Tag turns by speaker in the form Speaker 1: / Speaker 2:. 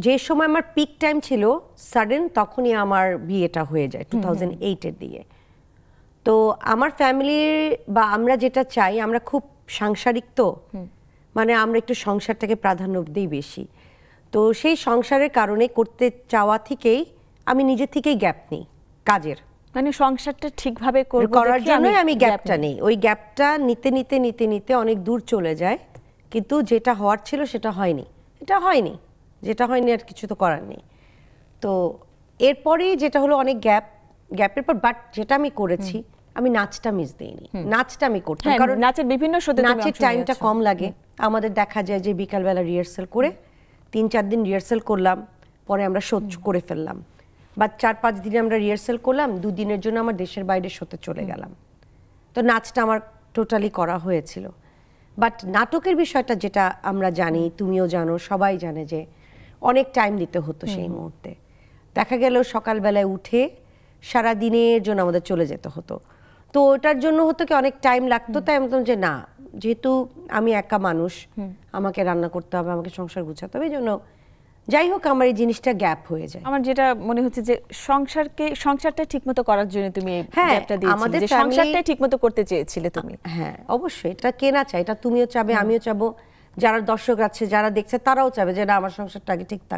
Speaker 1: যে সময় আমার পিক টাইম ছিল সাডেন তখনই আমার বিয়েটা হয়ে যায় 2008-এর দিকে। তো আমার ফ্যামিলির বা আমরা যেটা চাই, আমরা খুব সাংসারিক, তো মানে আমরা একটু সংসারটাকে প্রাধান্য দিই বেশি। তো সেই সংসারের কারণে করতে চাওয়া থেকেই আমি নিজে থেকেই গ্যাপ নিই কাজের,
Speaker 2: মানে সংসারটা ঠিকভাবে
Speaker 1: করার জন্যই আমি গ্যাপটা নেই। ওই গ্যাপটা নিতে নিতে নিতে নিতে অনেক দূর চলে যায়, কিন্তু যেটা হওয়ার ছিল সেটা হয়নি। এটা হয়নি, যেটা হয়নি আর কিছু তো করার নেই। তো এরপরেই যেটা হলো অনেক গ্যাপের পর, বাট যেটা আমি করেছি, আমি নাচটা মিস দিইনি। নাচটা আমি করতাম, কারণ
Speaker 2: নাচের বিভিন্ন শোতে
Speaker 1: নাচের টাইমটা কম লাগে আমাদের। দেখা যায় যে বিকালবেলা রিহার্সাল করে 3-4 দিন রিহার্সাল করলাম, পরে আমরা শো করে ফেললাম, বা 4-5 দিনে আমরা রিহার্সাল করলাম, 2 দিনের জন্য আমার দেশের বাইরে শোতে চলে গেলাম। তো নাচটা আমার টোটালি করা হয়েছিল। বাট নাটকের বিষয়টা যেটা আমরা জানি, তুমিও জানো, সবাই জানে যে অনেক টাইম দিতে হতো সেই মুহূর্তে। দেখা গেল সকালবেলায় উঠে সারা দিনের জন্য আমাদের চলে যেতে হতো। তো ওটার জন্য হতো কি অনেক টাইম লাগতো। তাই আমি বলতাম যে না, যেহেতু আমি একা মানুষ, আমাকে রান্না করতে হবে, আমাকে সংসার গুছাতে হবে, এই জন্য যাই হোক আমার এই জিনিসটা গ্যাপ হয়ে যায়।
Speaker 2: আমার যেটা মনে হচ্ছে যে সংসারটা ঠিকমতো করার জন্য তুমি এই গ্যাপটা দিয়েছিলে,
Speaker 1: আমাদের
Speaker 2: যে সংসারটা ঠিকমতো করতে চেয়েছিলে তুমি।
Speaker 1: হ্যাঁ অবশ্যই, এটা কে না চায়, এটা তুমিও চাবে, আমিও চাবো, যারা দর্শক আছে যারা দেখছে তারাও চাবে যে না আমার সংসারটা আগে ঠিক থাক।